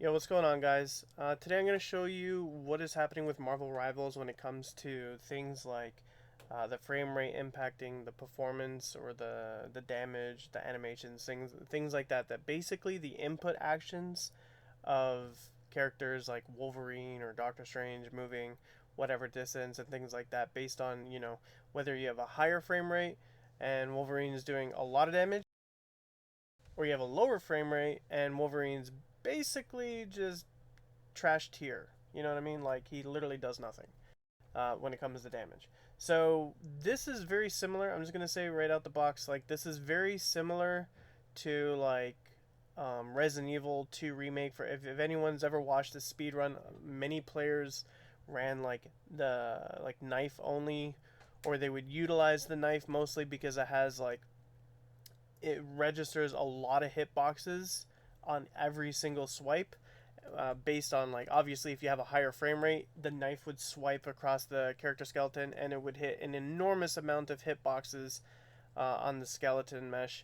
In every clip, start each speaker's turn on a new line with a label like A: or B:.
A: Yo, what's going on, guys? Today I'm going to show you what is happening with Marvel Rivals when it comes to things like the frame rate impacting the performance or the damage, the animations, things like that. That basically the input actions of characters like Wolverine or Doctor Strange moving whatever distance and things like that, based on whether you have a higher frame rate and Wolverine is doing a lot of damage, or you have a lower frame rate and Wolverine's basically just trash tier. You know what I mean? Like he literally does nothing when it comes to damage. So this is very similar. I'm just gonna say right out the box, like this is very similar to like Resident Evil 2 remake. For if anyone's ever watched the speed run, many players ran like the knife only, or they would utilize the knife mostly because it registers a lot of hitboxes on every single swipe. Based on, like, obviously if you have a higher frame rate, the knife would swipe across the character skeleton and it would hit an enormous amount of hitboxes on the skeleton mesh.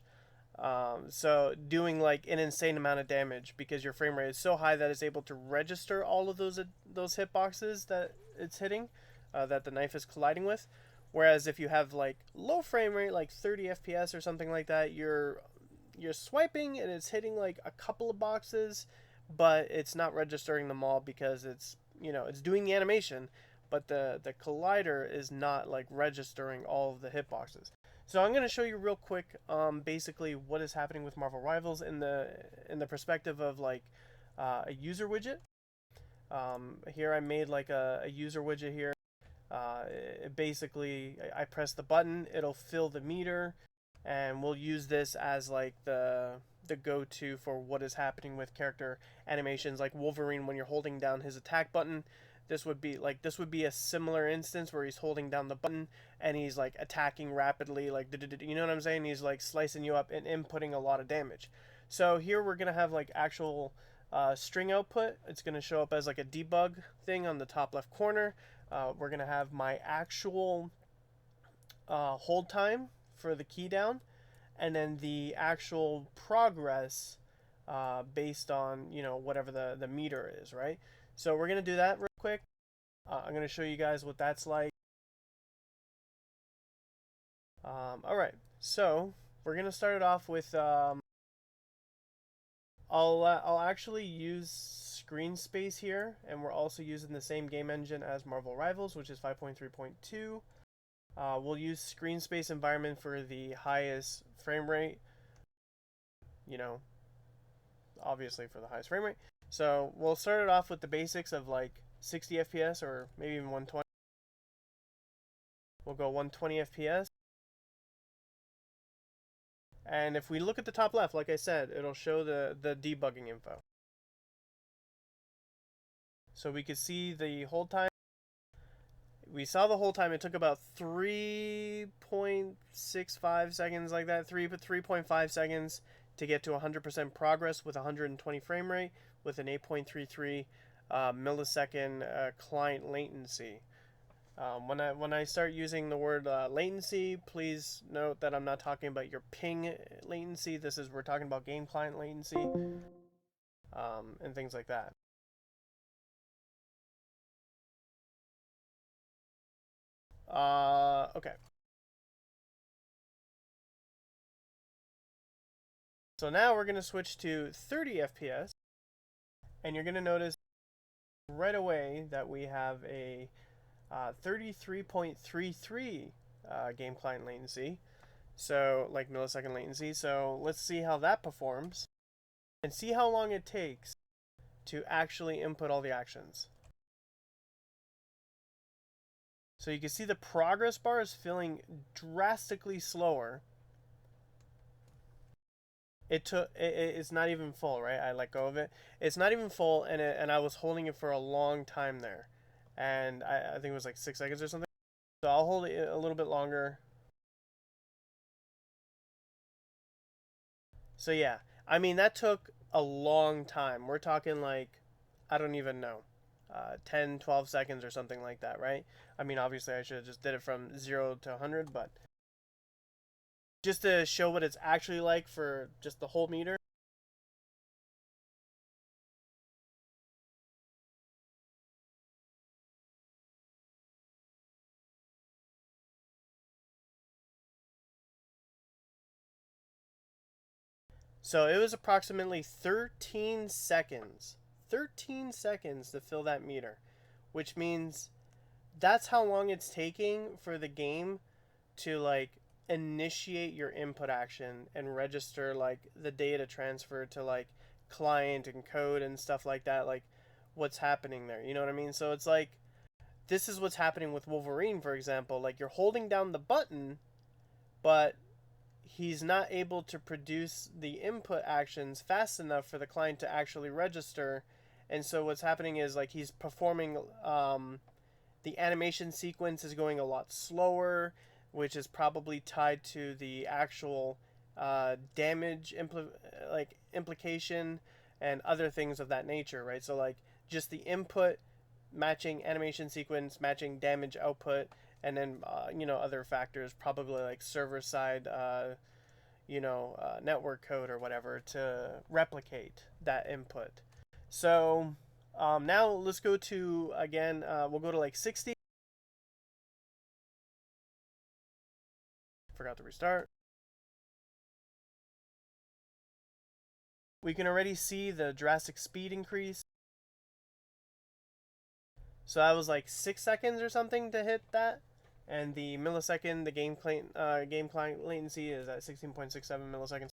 A: So doing like an insane amount of damage because your frame rate is so high that it's able to register all of those hitboxes that it's hitting, that the knife is colliding with. Whereas if you have like low frame rate, like 30 FPS or something like that, you're swiping and it's hitting like a couple of boxes, but it's not registering them all because it's doing the animation, but the collider is not like registering all of the hitboxes. So I'm going to show you real quick, basically what is happening with Marvel Rivals in the perspective of like a user widget. Here I made like a user widget here. Basically, I press the button, it'll fill the meter, and we'll use this as like the go-to for what is happening with character animations. Like Wolverine, when you're holding down his attack button, this would be a similar instance where he's holding down the button and he's like attacking rapidly, like, you know what I'm saying? He's like slicing you up and inputting a lot of damage. So here we're gonna have like actual string output. It's gonna show up as like a debug thing on the top left corner. We're gonna have my actual hold time for the key down, and then the actual progress based on whatever the meter is, right? So we're gonna do that real quick. I'm gonna show you guys what that's like. All right, so we're gonna start it off with I'll actually use screen space here, and we're also using the same game engine as Marvel Rivals, which is 5.3.2. We'll use screen space environment for the highest frame rate, you know, obviously for the highest frame rate. So we'll start it off with the basics of like 60 FPS or maybe even 120. We'll go 120 FPS. And if we look at the top left, like I said, it'll show the debugging info. So we could see the hold time. We saw the whole time. It took about 3.65 seconds, like that, 3.5 seconds to get to 100% progress with 120 frame rate with an 8.33 millisecond client latency. When I start using the word latency, please note that I'm not talking about your ping latency. We're talking about game client latency, and things like that. Okay. So now we're going to switch to 30 FPS, and you're going to notice right away that we have a 33.33 game client latency, so like millisecond latency. So let's see how that performs and see how long it takes to actually input all the actions. So you can see the progress bar is filling drastically slower. It's not even full, right? I let go of it. It's not even full, and I was holding it for a long time there, and I think it was like 6 seconds or something. So I'll hold it a little bit longer. So yeah, I mean that took a long time. We're talking like, I don't even know, 10, 12 seconds or something like that, right? I mean, obviously I should have just did it from 0 to 100, but just to show what it's actually like for just the whole meter. So it was approximately 13 seconds. 13 seconds to fill that meter, which means that's how long it's taking for the game to like initiate your input action and register like the data transfer to like client and code and stuff like that, like what's happening there. You know what I mean? So it's like this is what's happening with Wolverine, for example. Like you're holding down the button, but he's not able to produce the input actions fast enough for the client to actually register. And so what's happening is like he's performing the animation sequence is going a lot slower, which is probably tied to the actual damage implication and other things of that nature, right? So like just the input matching animation sequence, matching damage output, and then other factors, probably like server side network code or whatever to replicate that input. So now let's go to again. We'll go to like 60. Forgot to restart. We can already see the drastic speed increase. So that was like 6 seconds or something to hit that, and the millisecond, the game client latency is at 16.67 milliseconds.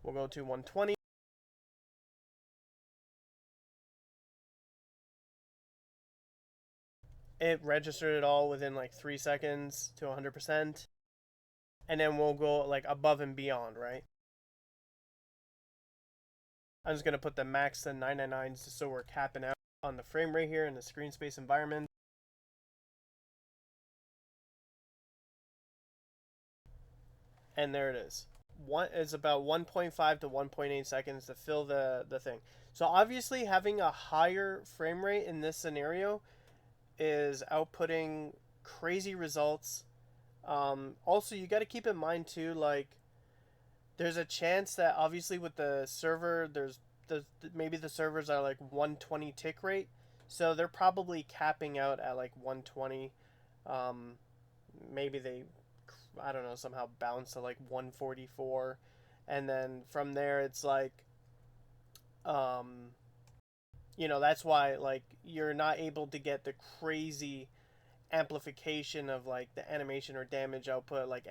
A: We'll go to 120. It registered it all within like 3 seconds to 100%. And then we'll go like above and beyond, right? I'm just going to put the max to 999s just so we're capping out on the frame rate here in the screen space environment. And there it is. It's about 1.5 to 1.8 seconds to fill the thing. So obviously having a higher frame rate in this scenario is outputting crazy results. Also, you got to keep in mind too, like there's a chance that obviously with the server, maybe the servers are like 120 tick rate, so they're probably capping out at like 120. Maybe they, I don't know, somehow bounce to like 144, and then from there it's like, um, that's why like you're not able to get the crazy amplification of like the animation or damage output, like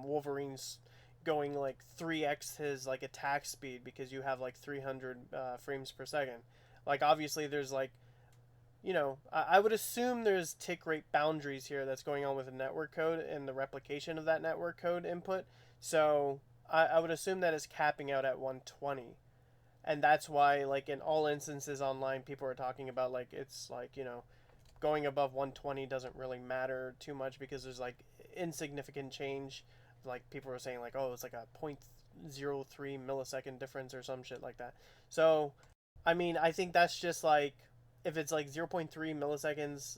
A: Wolverine's going like 3x his like attack speed because you have like 300 frames per second. Like obviously there's like I would assume there's tick rate boundaries here that's going on with the network code and the replication of that network code input. So I would assume that is capping out at 120, and that's why like in all instances online people are talking about like it's like going above 120 doesn't really matter too much because there's like insignificant change. Like people are saying like, oh, it's like a 0.03 millisecond difference or some shit like that. So I mean, I think that's just like if it's like 0.3 milliseconds,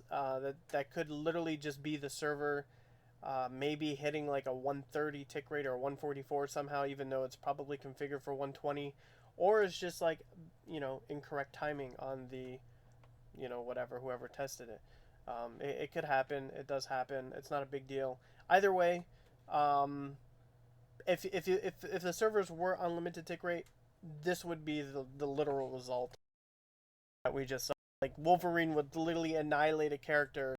A: that could literally just be the server maybe hitting like a 130 tick rate or 144 somehow, even though it's probably configured for 120, or it's just like incorrect timing on the whatever, whoever tested it. It could happen. It does happen. It's not a big deal. Either way, if the servers were unlimited tick rate, this would be the literal result that we just saw. Like Wolverine would literally annihilate a character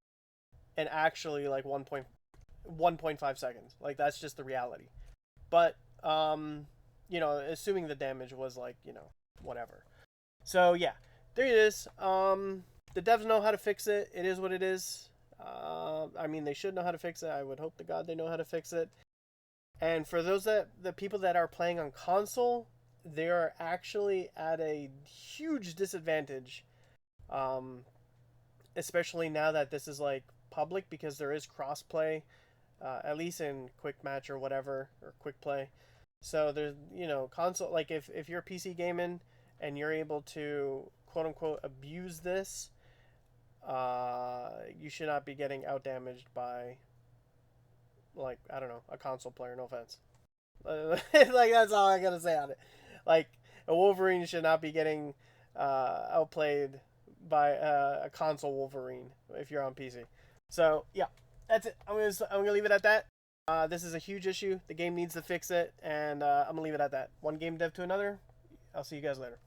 A: in actually like 1.5 seconds. Like that's just the reality. But assuming the damage was like whatever. So yeah, there it is. The devs know how to fix it. It is what it is. I mean, they should know how to fix it. I would hope to God they know how to fix it. And for the people that are playing on console, they are actually at a huge disadvantage. Especially now that this is like public because there is crossplay, at least in quick match or whatever, or quick play. So there's console, like if you're PC gaming and you're able to quote unquote abuse this, you should not be getting out damaged by like I don't know, a console player. No offense. Like that's all I gotta say on it. Like a Wolverine should not be getting outplayed by a console Wolverine if you're on PC. So yeah, that's it. I'm gonna leave it at that. This is a huge issue. The game needs to fix it, and I'm gonna leave it at that. One game dev to another. I'll see you guys later.